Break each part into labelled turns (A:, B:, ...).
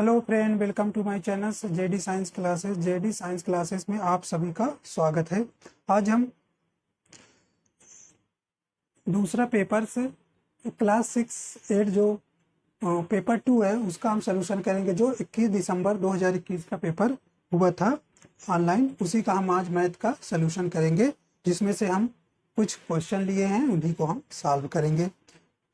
A: Hello friend, welcome to my channel JD science classes. JD science classes में आप सभी का स्वागत है। आज हम दूसरा पेपर से क्लास 6-8 जो पेपर 2 है उसका हम सलूशन करेंगे। जो 21 दिसंबर 2021 का पेपर हुआ था ऑनलाइन, उसी का हम आज मैथ का सलूशन करेंगे, जिसमें से हम कुछ क्वेश्चन लिए हैं उन्हीं को हम सॉल्व करेंगे।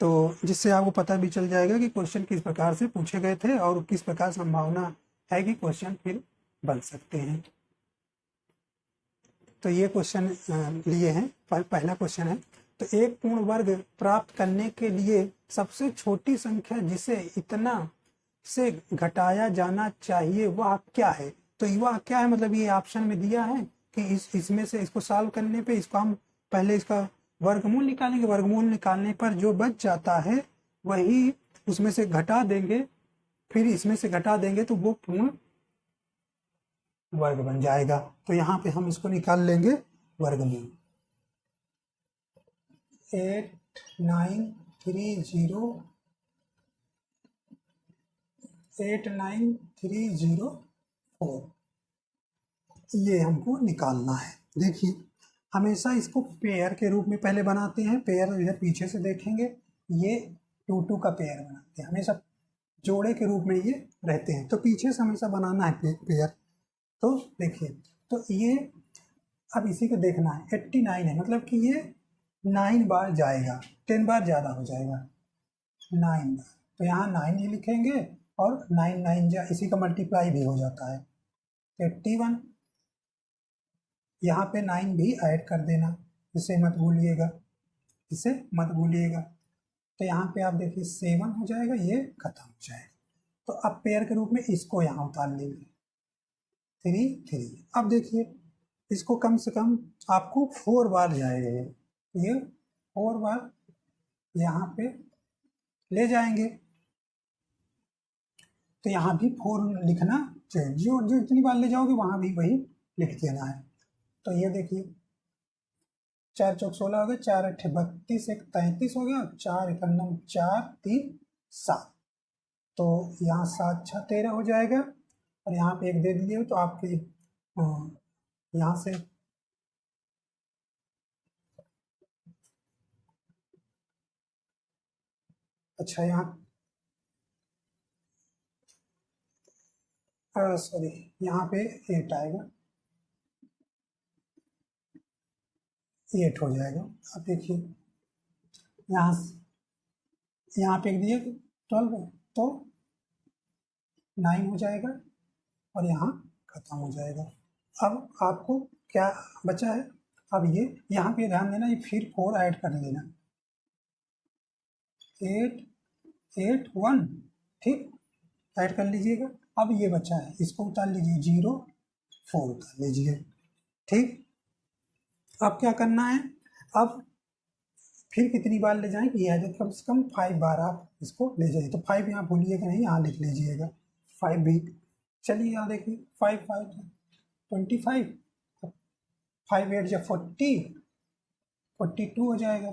A: तो जिससे आपको पता भी चल जाएगा कि क्वेश्चन किस प्रकार से पूछे गए थे और किस प्रकार संभावना है कि क्वेश्चन फिर बन सकते हैं। तो ये क्वेश्चन लिए हैं। पहला क्वेश्चन है, तो एक पूर्ण वर्ग प्राप्त करने के लिए सबसे छोटी संख्या जिसे इतना से घटाया जाना चाहिए वह क्या है। तो वह क्या है, मतलब ये ऑप्शन में दिया है कि इसमें से इसको सॉल्व करने पे इसको हम पहले इसका वर्गमूल निकालेंगे। वर्गमूल निकालने पर जो बच जाता है वही उसमें से घटा देंगे, फिर इसमें से घटा देंगे तो वो पूर्ण वर्ग बन जाएगा। तो यहाँ पे हम इसको निकाल लेंगे वर्गमूल। 89304 ये हमको निकालना है। देखिए, हमेशा इसको पेयर के रूप में पहले बनाते हैं। पेयर इधर पीछे से देखेंगे, ये 2 का पेयर बनाते हैं, हमेशा जोड़े के रूप में ये रहते हैं। तो पीछे से हमेशा बनाना है पेयर। तो देखिए, तो ये अब इसी को देखना है। 89 है, मतलब कि ये 9 बार जाएगा, 10 बार ज़्यादा हो जाएगा, 9 बार। तो यहाँ 9 ही लिखेंगे और 9 9 इसी का मल्टीप्लाई भी हो जाता है 81। यहाँ पे 9 भी ऐड कर देना, इसे मत भूलिएगा, इसे मत भूलिएगा। तो यहाँ पे आप देखिए 7 हो जाएगा, ये खत्म हो जाएगा। तो अब पेयर के रूप में इसको यहाँ उतार लेंगे 3 3। अब देखिए, इसको कम से कम आपको 4 बार जाएगा, ये 4 बार यहाँ पे ले जाएंगे। तो यहाँ भी 4 लिखना चाहिए, जो जो इतनी बार ले जाओगे वहाँ भी वही लिख देना है। तो ये देखिए, 4 चौक 16 हो गए, 4 अट्ठे 32, 1 33 हो गया, 4 1 9 4 3 7। तो यहाँ 7 6 13 हो जाएगा, और यहाँ पे 1 दे दिए तो आपके यहाँ से अच्छा, यहाँ सॉरी, यहाँ पे 8 आएगा, 8 हो जाएगा। अब देखिए, यहाँ पे दिए 12 तो 9 हो जाएगा और यहाँ खत्म हो जाएगा। अब आपको क्या बचा है, अब ये यहाँ पे ध्यान देना, ये फिर 4 ऐड कर लेना, 8 8 1, ठीक, ऐड कर लीजिएगा। अब ये बचा है, इसको उतार लीजिए, 0 4 उतार लीजिए, ठीक। अब क्या करना है, अब फिर कितनी बार ले जाएंगे, ये है कम से कम 5 बार आप इसको ले जाइए। तो 5 यहाँ भूलिएगा नहीं, यहाँ लिख लीजिएगा 5 भी। चलिए यहाँ देखिए, 5 5 25, 5 8 या 40, 42 हो जाएगा,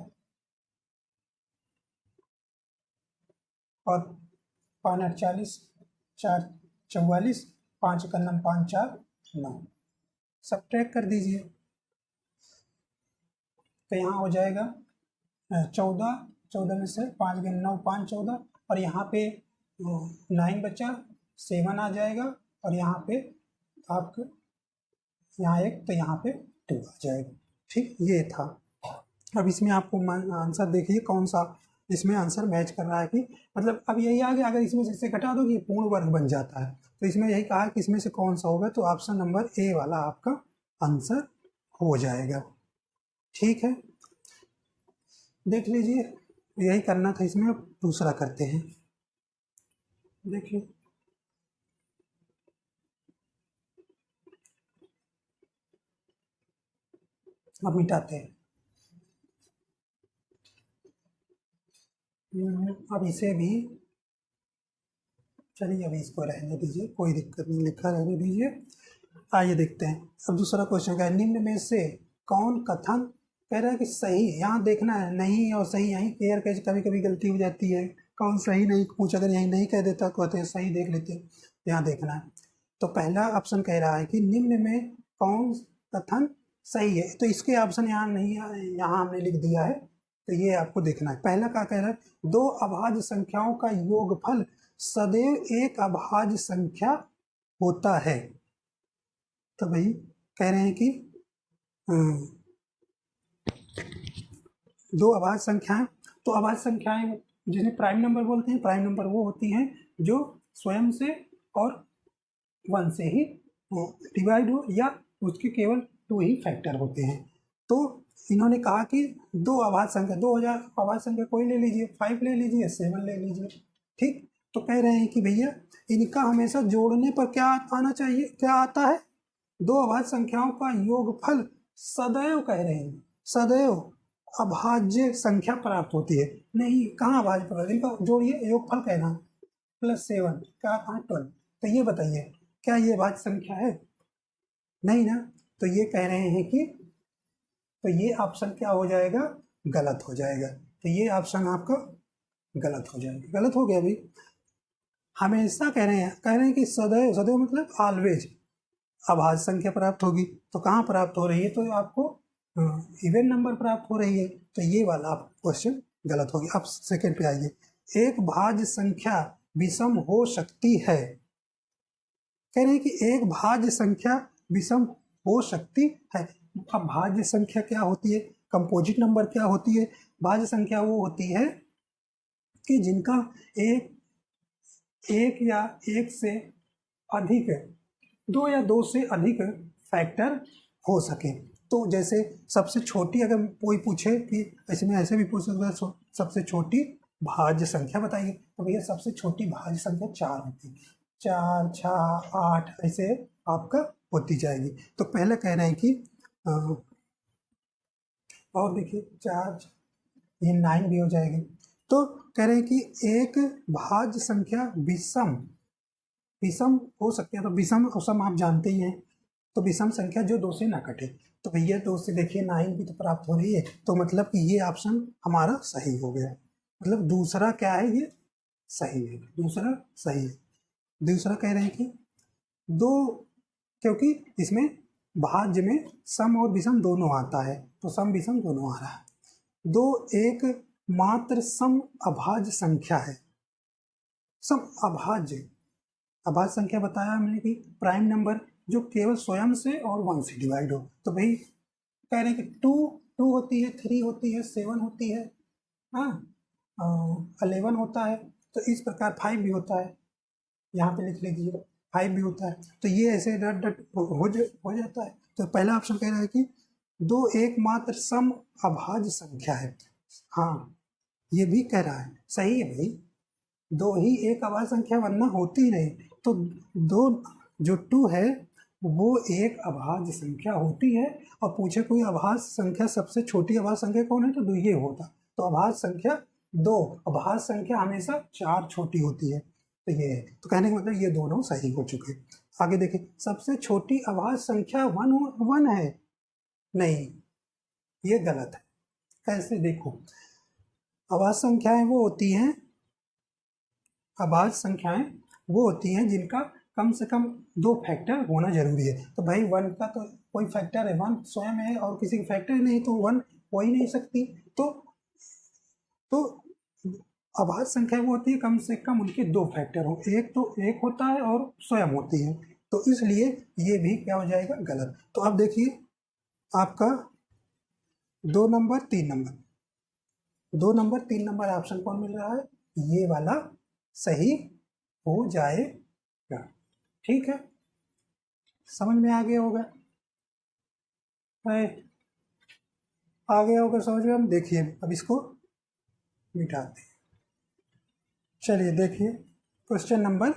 A: और 5 8 40, 4 44, 5 1 9 5 4 9, सब ट्रैक कर दीजिए। तो यहाँ हो जाएगा 14, 14 में से 5 गए 9 5 14, और यहाँ पे 9 बचा, 7 आ जाएगा, और यहाँ पे आपके यहाँ 1, तो यहाँ पे 2 आ जाएगा, ठीक, ये था। अब इसमें आपको आंसर देखिए कौन सा इसमें आंसर मैच कर रहा है, कि मतलब अब यही आ गया, अगर इसमें से घटा दो कि पूर्ण वर्ग बन जाता है। तो इसमें यही कहा कि इसमें से कौन सा होगा, तो ऑप्शन नंबर ए वाला आपका आंसर हो जाएगा, ठीक है। देख लीजिए, यही करना था इसमें। अब दूसरा करते हैं, देखिए, अब मिटाते हैं। अब इसे भी, चलिए अभी इसको रहने दीजिए, कोई दिक्कत नहीं, लिखा रहने दीजिए। आइए देखते हैं। अब दूसरा क्वेश्चन का है, निम्न में से कौन कथन कह रहा है कि सही, यहाँ देखना है नहीं और सही, यहीं पेयर के कभी कभी गलती हो जाती है, कौन सही नहीं पूछ, अगर यही नहीं कह देता कहते हैं सही देख लेते, यहाँ देखना है। तो पहला ऑप्शन कह रहा है कि निम्न में कौन कथन सही है, तो इसके ऑप्शन यहाँ नहीं, यहाँ हमने लिख दिया है, तो ये आपको देखना है। पहला क्या कह रहा है, दो अभाज्य संख्याओं का योगफल सदैव एक अभाज्य संख्या होता है। तो भाई कह रहे हैं कि दो अभाज्य संख्याएं, तो अभाज्य संख्याएं जिन्हें प्राइम नंबर बोलते हैं, प्राइम नंबर वो होती हैं जो स्वयं से और 1 से ही डिवाइड हो या उसके केवल 2 ही फैक्टर होते हैं। तो इन्होंने कहा कि दो अभाज्य संख्या, 2000 अभाज्य संख्या कोई ले लीजिए, 5 ले लीजिए, 7 ले लीजिए, ठीक। तो कह रहे हैं कि भैया इनका हमेशा जोड़ने पर क्या आना चाहिए, क्या आता है, दो अभाज्य संख्याओं का योगफल सदैव, कह रहे हैं सदैव अभाज्य संख्या प्राप्त होती है। नहीं, कहाँ अभाज्य प्राप्त, इनका जोड़िए, योगफल कहना +7 क्या, 12। तो ये बताइए क्या ये अभाज्य संख्या है, नहीं ना। तो ये कह रहे हैं कि तो ये ऑप्शन क्या हो जाएगा, गलत हो जाएगा। तो ये ऑप्शन आपका गलत हो जाएगा, गलत हो गया भाई। हमेशा कह रहे हैं कि सदैव, सदैव मतलब ऑलवेज अभाज्य संख्या प्राप्त होगी। तो कहाँ प्राप्त हो रही है, तो आपको इवन नंबर प्राप्त हो रही है। तो ये वाला आप क्वेश्चन गलत हो गया। अब सेकंड पे आइए, एक भाज्य संख्या विषम हो सकती है, कह रहे हैं कि एक भाज्य संख्या विषम हो सकती है। अब भाज्य संख्या क्या होती है, कंपोजिट नंबर क्या होती है, भाज्य संख्या वो होती है कि जिनका एक या एक से अधिक, 2 या 2 से अधिक फैक्टर हो सके। तो जैसे सबसे छोटी, अगर कोई पूछे कि इसमें ऐसे भी पूछ सकता है सबसे छोटी भाज्य संख्या बताइए, तो भैया सबसे छोटी भाज्य संख्या 4 होती है, 4, 6, 8 ऐसे आपका होती जाएगी। तो पहले कह रहे हैं कि और देखिए 4, ये 9 भी हो जाएगी। तो कह रहे हैं कि एक भाज्य संख्या विषम हो सकती है। तो विषम और सम आप जानते ही हैं, तो विषम संख्या जो 2 से ना कटे। तो भैया 2 से देखिए 9 भी तो प्राप्त हो रही है, तो मतलब कि ये ऑप्शन हमारा सही हो गया। मतलब दूसरा क्या है, ये सही है, दूसरा सही है। दूसरा कह रहे हैं कि दो, क्योंकि इसमें भाज्य में सम और विषम दोनों आता है, तो सम विषम दोनों आ रहा है। दो एक मात्र सम अभाज्य संख्या है, सम अभाज्य संख्या बताया हमने कि प्राइम नंबर जो केवल स्वयं से और 1 से डिवाइड हो। तो भाई कह रहे हैं कि 2 होती है, 3 होती है, 7 होती है, हाँ 11 होता है। तो इस प्रकार 5 भी होता है, यहाँ पे लिख लीजिए 5 भी होता है। तो ये ऐसे डट डट हो जाता है। तो पहला ऑप्शन कह रहा है कि दो एकमात्र सम अभाज्य संख्या है, हाँ ये भी कह रहा है, सही है भाई, 2 ही एक अभाज्य संख्या वरना होती नहीं। तो 2 जो 2 है वो एक अभाज्य संख्या होती है। और पूछे कोई अभाज्य संख्या सबसे छोटी अभाज्य संख्या कौन है, तो 2 ये होता। तो अभाज्य संख्या 2, अभाज्य संख्या हमेशा 4 छोटी होती है। तो ये है, तो कहने का मतलब ये दोनों सही हो चुके। आगे देखिए, सबसे छोटी अभाज्य संख्या 1 है, नहीं ये गलत है। कैसे, देखो अभाज्य संख्याएं वो होती हैं, अभाज्य संख्याएं वो होती हैं जिनका कम से कम 2 फैक्टर होना जरूरी है। तो भाई 1 का तो कोई फैक्टर है, 1 स्वयं है और किसी का फैक्टर नहीं, तो 1 हो ही नहीं सकती। तो अभाज्य संख्या वो होती है कम से कम उनके 2 फैक्टर हो, एक तो एक होता है और स्वयं होती है। तो इसलिए ये भी क्या हो जाएगा, गलत। तो अब देखिए आपका 2 number 3 number, 2 number 3 number option कौन मिल रहा है, ये वाला सही हो जाएगा। ठीक है, समझ में आ गया होगा, आ गया होगा समझ में। हम देखिए अब इसको मिटाते हैं। चलिए देखिए क्वेश्चन नंबर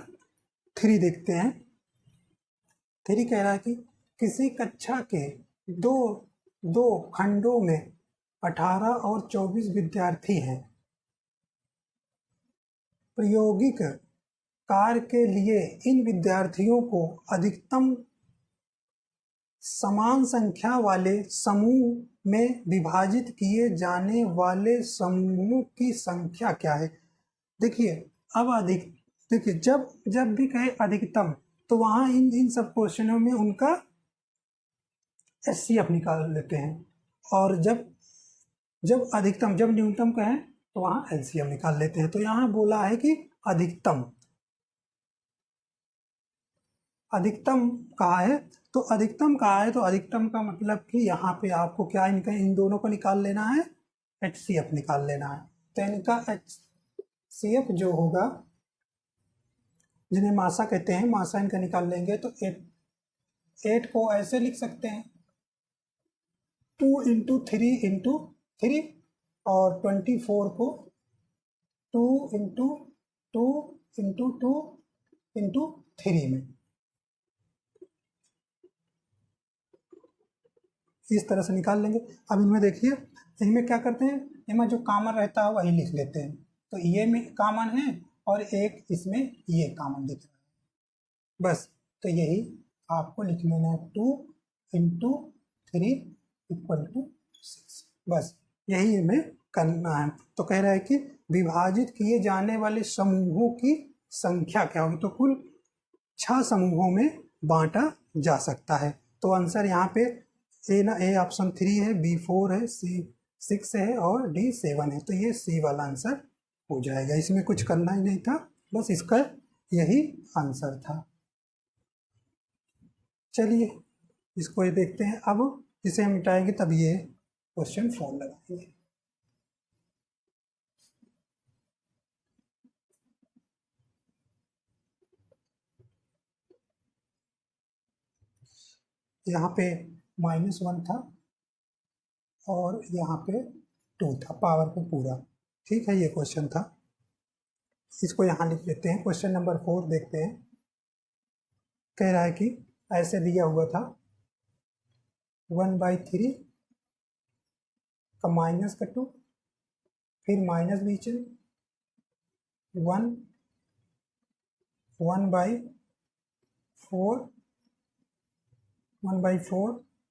A: 3 देखते हैं। 3 कह रहा है कि किसी कक्षा के दो खंडों में 18 और 24 विद्यार्थी हैं। प्रायोगिक कार्य के लिए इन विद्यार्थियों को अधिकतम समान संख्या वाले समूह में विभाजित किए जाने वाले समूहों की संख्या क्या है। देखिए अब देखिए जब जब भी कहे अधिकतम तो वहाँ इन सब क्वेश्चनों में उनका एचसीएफ निकाल लेते हैं, और जब जब अधिकतम जब न्यूनतम कहें तो वहाँ एलसीएम निकाल लेते हैं। तो यहाँ बोला है कि अधिकतम अधिकतम कहा है, तो अधिकतम कहा है तो अधिकतम का मतलब कि यहाँ पे आपको क्या इनका इन दोनों को निकाल लेना है, एचसीएफ निकाल लेना है। तो इनका एचसीएफ जो होगा, जिन्हें मासा कहते हैं, मासा इनका निकाल लेंगे तो 8 को ऐसे लिख सकते हैं 2 इंटू 3 इंटू 3, और 24 को 2 इंटू 2 इंटू 2 इंटू 3 में, इस तरह से निकाल लेंगे। अब इनमें देखिए, इनमें क्या करते हैं, इनमें जो कॉमन रहता है वही लिख लेते हैं। तो ये में कॉमन है और एक इसमें ये कॉमन दिख रहा है, बस। तो यही आपको लिख लेना है 2 इंटू 3 इक्वल टू 6, बस यही हमें करना है। तो कह रहा है कि विभाजित किए जाने वाले समूहों की संख्या क्या होगी, तो कुल 6 समूहों में बांटा जा सकता है। तो आंसर यहाँ पे ए ऑप्शन 3 है, बी 4 है, सी 6 है और डी 7 है। तो ये सी वाला आंसर हो जाएगा। इसमें कुछ करना ही नहीं था, बस इसका यही आंसर था। चलिए इसको ये देखते हैं। अब इसे हम मिटाएंगे तब ये क्वेश्चन 4 लगाएंगे। यहाँ पे -1 था और यहाँ पे 2 था, पावर पे पूरा। ठीक है, ये क्वेश्चन था, इसको यहाँ लिख लेते हैं। क्वेश्चन नंबर 4 देखते हैं। कह रहा है कि ऐसे दिया हुआ था 1/3 का -2, फिर माइनस बीच में 1/4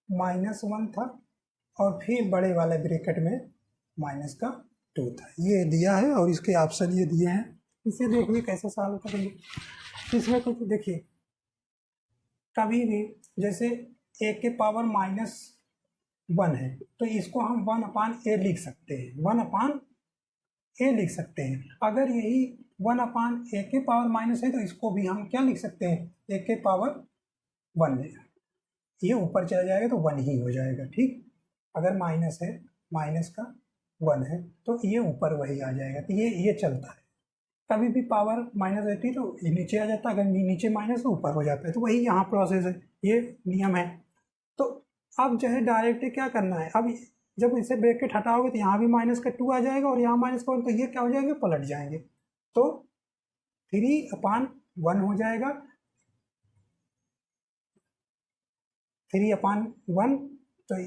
A: -1 था, और फिर बड़े वाले ब्रैकेट में -2 था। ये दिया है और इसके ऑप्शन ये दिए हैं। इसे देखिए कैसे सॉल्व करेंगे। इसमें कुछ देखिए, कभी भी जैसे a के पावर -1 है तो इसको हम 1/a लिख सकते हैं, 1/a लिख सकते हैं। अगर यही 1/a के पावर माइनस है तो इसको भी हम क्या लिख सकते हैं, a के पावर 1 है। ये ऊपर चला जाएगा तो 1 ही हो जाएगा। ठीक, अगर माइनस है, माइनस का 1 है तो ये ऊपर वही आ जाएगा। तो ये चलता है। कभी भी पावर माइनस रहती है तो ये नीचे आ जाता है, अगर नीचे माइनस तो ऊपर हो जाता है। तो वही यहाँ प्रोसेस है, ये नियम है। तो अब जो है डायरेक्ट क्या करना है, अब जब इसे ब्रैकेट हटाओगे तो यहाँ भी -2 आ जाएगा और यहाँ -1, तो ये क्या हो जाएंगे, पलट जाएंगे। तो 3/1 हो जाएगा, 3/1। तो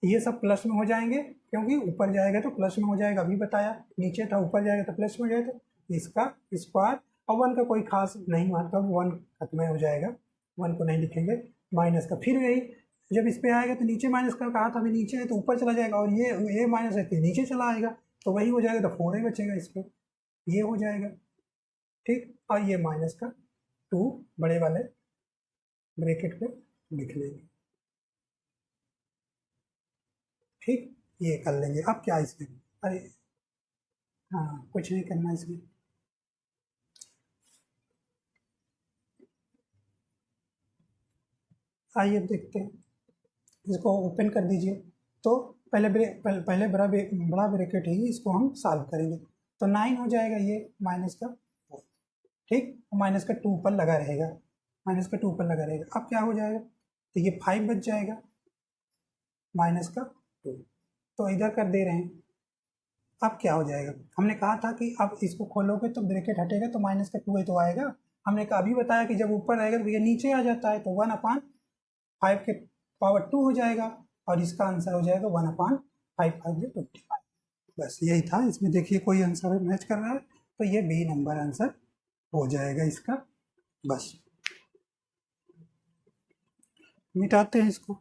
A: ये सब प्लस में हो जाएंगे, क्योंकि ऊपर जाएगा तो प्लस में हो जाएगा। अभी बताया, नीचे था ऊपर जाएगा तो प्लस में हो जाएगा। तो इसका स्क्वायर, और 1 का कोई खास नहीं मतलब 1 खत्म हो जाएगा, 1 को नहीं लिखेंगे। माइनस का फिर यही, जब इस पे आएगा तो नीचे माइनस का कहा था, अभी नीचे है तो ऊपर चला जाएगा, और ये माइनस है तो नीचे चला आएगा, तो वही हो जाएगा। तो 4 ही बचेगा इस पर, ये हो जाएगा। ठीक, और ये -2 बड़े वाले ब्रैकेट पे लिख लेंगे। ठीक, ये कर लेंगे। अब क्या इसमें, अरे हाँ, कुछ नहीं करना इसमें। आइए देखते हैं, इसको ओपन कर दीजिए। तो पहले बड़ा ब्रैकेट ही इसको हम सॉल्व करेंगे। तो 9 हो जाएगा ये -4। ठीक, -2 ऊपर लगा रहेगा, -2 ऊपर लगा रहेगा। अब क्या हो जाएगा, तो ये 5 बच जाएगा, -2 तो इधर कर दे रहे हैं। अब क्या हो जाएगा, हमने कहा था कि अब इसको खोलोगे तो ब्रैकेट हटेगा तो -2 ही तो आएगा। हमने अभी बताया कि जब ऊपर आएगा तो ये नीचे आ जाता है, तो 1/5 के पावर 2 हो जाएगा, और इसका आंसर हो जाएगा 1/5 25। बस यही था। इसमें देखिए कोई आंसर मैच कर रहा है, तो ये बी नंबर आंसर हो जाएगा इसका। बस मिटाते हैं इसको,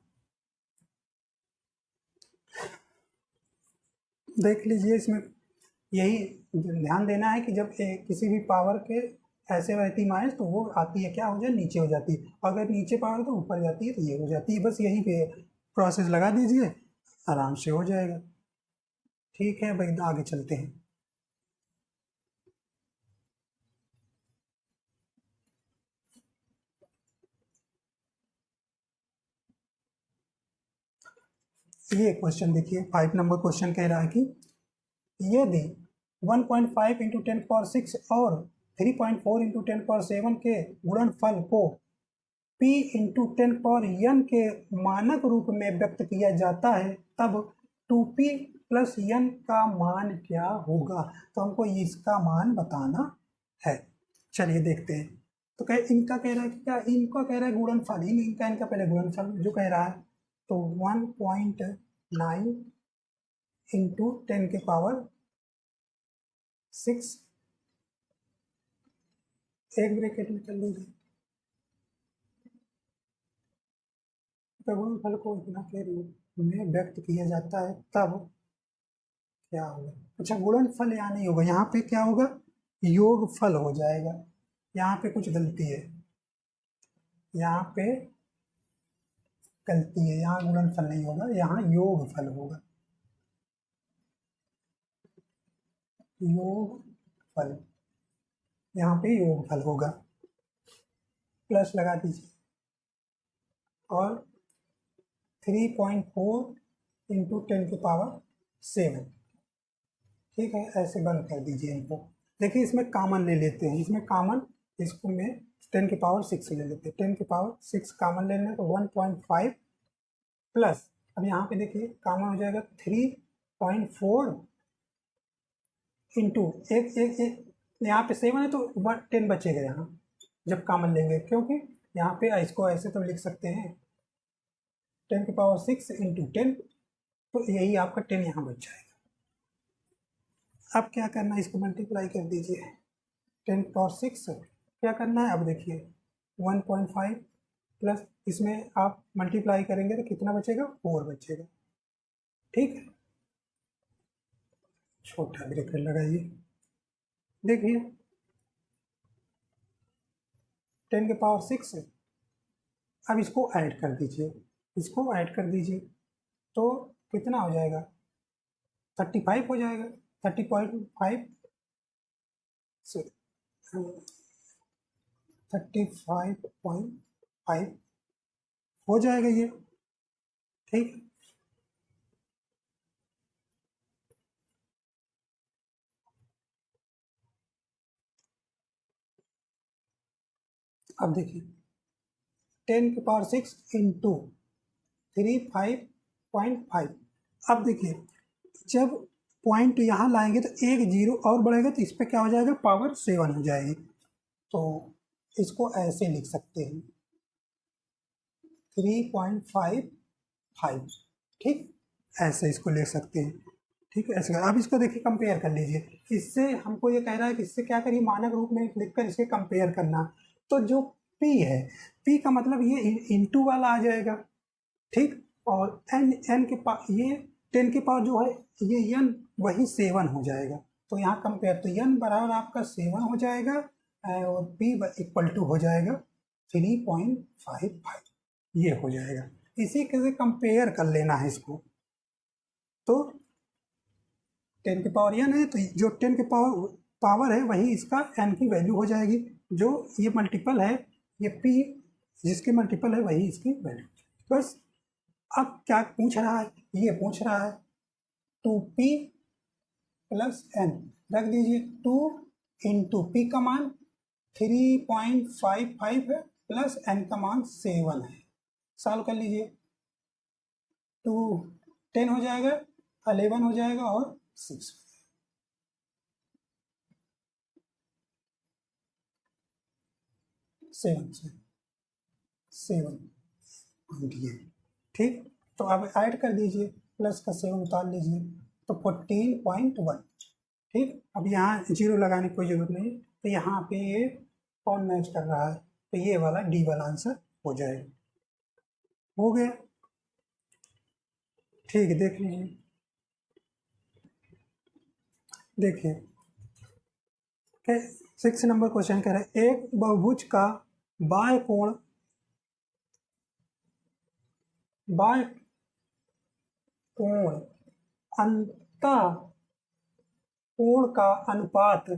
A: देख लीजिए इसमें यही ध्यान देना है कि जब किसी भी पावर के ऐसे रहती माइनस तो वो आती है क्या हो जाए, नीचे हो जाती है, अगर नीचे पावर तो ऊपर जाती है तो ये हो जाती है। बस यही पे प्रोसेस लगा दीजिए, आराम से हो जाएगा। ठीक है भाई, आगे चलते हैं। ये क्वेश्चन देखिए, 5 नंबर क्वेश्चन कह रहा है कि यदि 1.5 इंटू 10⁶ और 3.4 इंटू 10⁷ के गुणनफल को p इंटू 10 के मानक रूप में व्यक्त किया जाता है, तब 2p प्लस n का मान क्या होगा। तो हमको इसका मान बताना है। चलिए देखते हैं। तो इनका कह रहा है कि क्या, इनका कह रहा है गुणनफल, इनका पहले गुणनफल जो कह रहा है, तो 1.9 इंटू 10⁶, एक ब्रैकेट में कर लीजिए, तो गुणनफल को इतना के रूप में व्यक्त किया जाता है, तब क्या होगा। अच्छा, गुणनफल यहाँ नहीं होगा, यहाँ पे क्या होगा, योगफल हो जाएगा। यहाँ पे कुछ गलती है, यहाँ पे गलती है, यहाँ गुणनफल नहीं होगा, यहाँ योगफल होगा। योगफल, यहाँ पे योगफल होगा, प्लस लगा दीजिए, और 3.4 इंटू 10⁷। ठीक है, ऐसे बंद कर दीजिए इनको। देखिए इसमें कॉमन ले लेते हैं, इसमें कॉमन, इसको में 10⁶ ले लेते हैं, 10⁶ कॉमन ले लें तो 1.5 प्लस, अब यहाँ पे देखिए कॉमन हो जाएगा 3.4 इंटू एक एक एक, यहाँ पे 7 है तो 10 बचेगा यहाँ जब कॉमन लेंगे, क्योंकि यहाँ पे इसको ऐसे तो लिख सकते हैं 10⁶ इंटू 10, तो यही आपका 10 यहाँ बच जाएगा। अब क्या करना है, इसको मल्टीप्लाई कर दीजिए, 10⁶ क्या करना है, अब देखिए 1.5 प्लस इसमें आप मल्टीप्लाई करेंगे तो कितना बचेगा, 4 बचेगा। ठीक है, छोटा ब्रैकेट लगाइए, देखिए 10⁶, अब इसको ऐड कर दीजिए, इसको ऐड कर दीजिए, तो कितना हो जाएगा, 35 हो जाएगा, 30.5 से 35.5 हो जाएगा ये। ठीक, अब देखिए 10⁶ इंटू 35.5, अब देखिए जब पॉइंट यहाँ लाएंगे तो एक जीरो और बढ़ेगा, तो इस पर क्या हो जाएगा, पावर 7 हो जाएगी। तो इसको ऐसे लिख सकते हैं 3.55, ठीक, ऐसे इसको लिख सकते हैं। ठीक है, ऐसे अब इसको देखिए कंपेयर कर लीजिए, इससे हमको ये कह रहा है कि इससे क्या करिए, मानक रूप में लिखकर इसके कंपेयर करना। तो जो P है, P का मतलब ये इंटू वाला आ जाएगा, ठीक, और n के पास ये 10 के पास जो है ये n वही 7 हो जाएगा। तो यहाँ कंपेयर, तो n बराबर आपका 7 हो जाएगा और P इक्वल टू हो जाएगा 3.55, ये हो जाएगा। इसी के से कंपेयर कर लेना है इसको, तो 10 के पावर n है, तो जो 10 के पावर है वही इसका n की वैल्यू हो जाएगी, जो ये मल्टीपल है, ये p जिसके मल्टीपल है वही इसकी वैल्यू। बस, अब क्या पूछ रहा है, ये पूछ रहा है 2p प्लस n, रख दीजिए 2 इंटू पी का मान 3.55 है, प्लस n का मान 7 है, सॉल्व कर लीजिए, 2 10 हो जाएगा, 11 हो जाएगा और 6 7 ठीक। तो अब ऐड कर दीजिए, प्लस का 7 उतार लीजिए, तो 14.1, ठीक। अब यहाँ जीरो लगाने की कोई ज़रूरत नहीं, तो यहाँ पे ये कौन मैच कर रहा है, तो ये वाला डी वाला आंसर हो जाएगा। हो गया, ठीक है, देख लीजिए देखिए 6 नंबर क्वेश्चन कह रहे हैं एक बहुभुज का बाह्य कोण अंतः कोण का अनुपात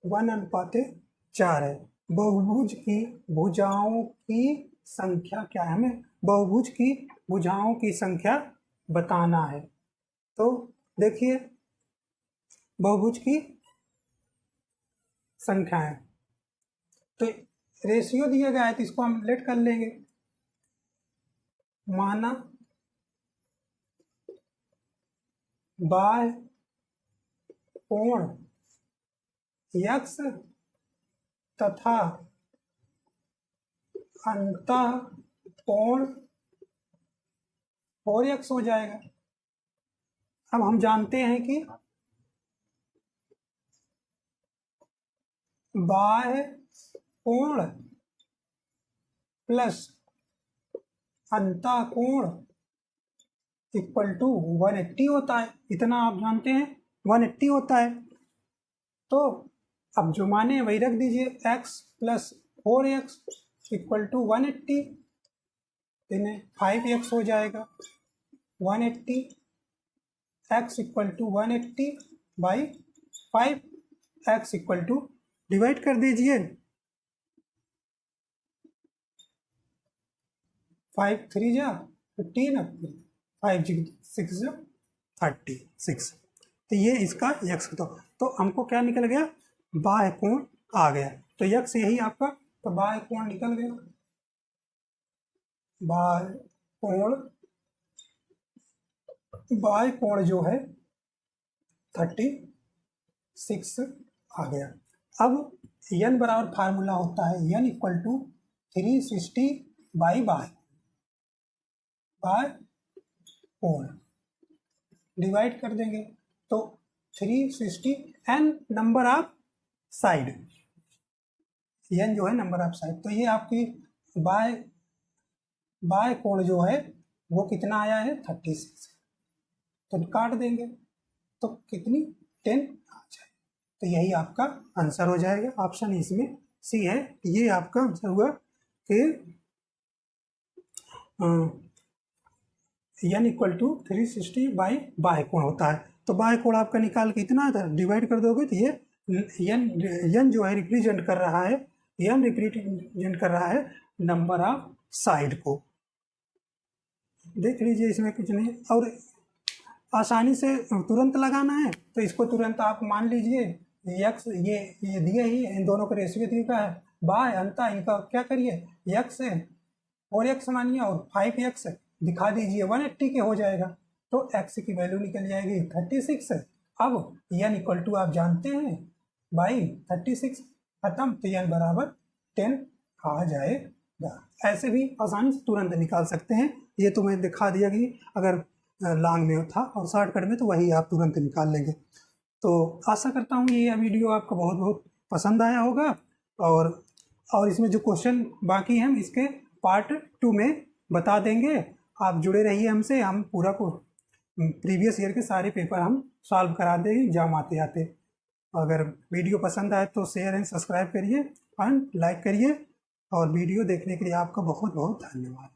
A: 1:4 है। बहुभुज की भुजाओं की संख्या क्या है, हमें बहुभुज की भुजाओं की संख्या बताना है। तो देखिए बहुभुज की संख्या है, तो रेशियो दिया गया है तो इसको हम लेट कर लेंगे। माना बाह्य कोण x तथा अंतः कोण 4x हो जाएगा। अब हम जानते हैं कि बाह्य कोण प्लस अंतः कोण इक्वल टू 180 होता है, इतना आप जानते हैं 180 होता है। तो अब जो माने वही रख दीजिए, x plus 4x equal to 180, इन्हें 5x हो जाएगा। 180 x equal to 180 by 5, x equal to divide कर दीजिए 5 3 जा 15, 5 6 जा 36। तो ये इसका यक्स तो हमको क्या निकल गया, बाह्य कोण आ गया। तो यक्स यही आपका, तो बाह्य कोण निकल गया। बाह्य कोण जो है 36 आ गया। अब n बराबर फार्मूला होता है n इक्वल टू 360 बाई बाह्य कोण डिवाइड कर देंगे तो 360 n number of side, n जो है नंबर ऑफ साइड। तो ये आपकी बाह्य कोण जो है वो कितना आया है 36, तो काट देंगे तो कितनी 10 आ जाए। तो यही आपका आंसर हो जाएगा। ऑप्शन इसमें सी है। ये आपका आंसर हुआ कि n इक्वल टू 360 बाई बाह्य कोण होता है। तो बाह्य कोण आपका निकाल के इतना था, डिवाइड कर दोगे तो ये n जो है रिप्रेजेंट कर रहा है, n रिप्रेजेंट कर रहा है नंबर ऑफ साइड को। देख लीजिए इसमें कुछ नहीं, और आसानी से तुरंत लगाना है तो इसको तुरंत आप मान लीजिए x ये दिए ही, इन दोनों का रेशियो दिया है, बाह्य अंतः इनका क्या करिए x है 4x मानिए और 5x दिखा दीजिए 180 के हो जाएगा। तो x की वैल्यू निकल जाएगी 36। अब n इक्वल टू आप जानते हैं बाई 36 खत्म, तो n बराबर 10 आ जाएगा। ऐसे भी आसानी से तुरंत निकाल सकते हैं। ये तो मैं दिखा दिया कि अगर लॉन्ग में था और शॉर्टकट में तो वही आप तुरंत निकाल लेंगे। तो आशा करता हूँ ये वीडियो आपको बहुत बहुत पसंद आया होगा, और इसमें जो क्वेश्चन बाकी हैं इसके पार्ट 2 में बता देंगे। आप जुड़े रहिए हमसे, हम पूरा को प्रीवियस ईयर के सारे पेपर हम सॉल्व करा देंगे एग्जाम आते आते। अगर वीडियो पसंद आए तो शेयर एंड सब्सक्राइब करिए एंड लाइक करिए, और वीडियो देखने के लिए आपका बहुत बहुत धन्यवाद।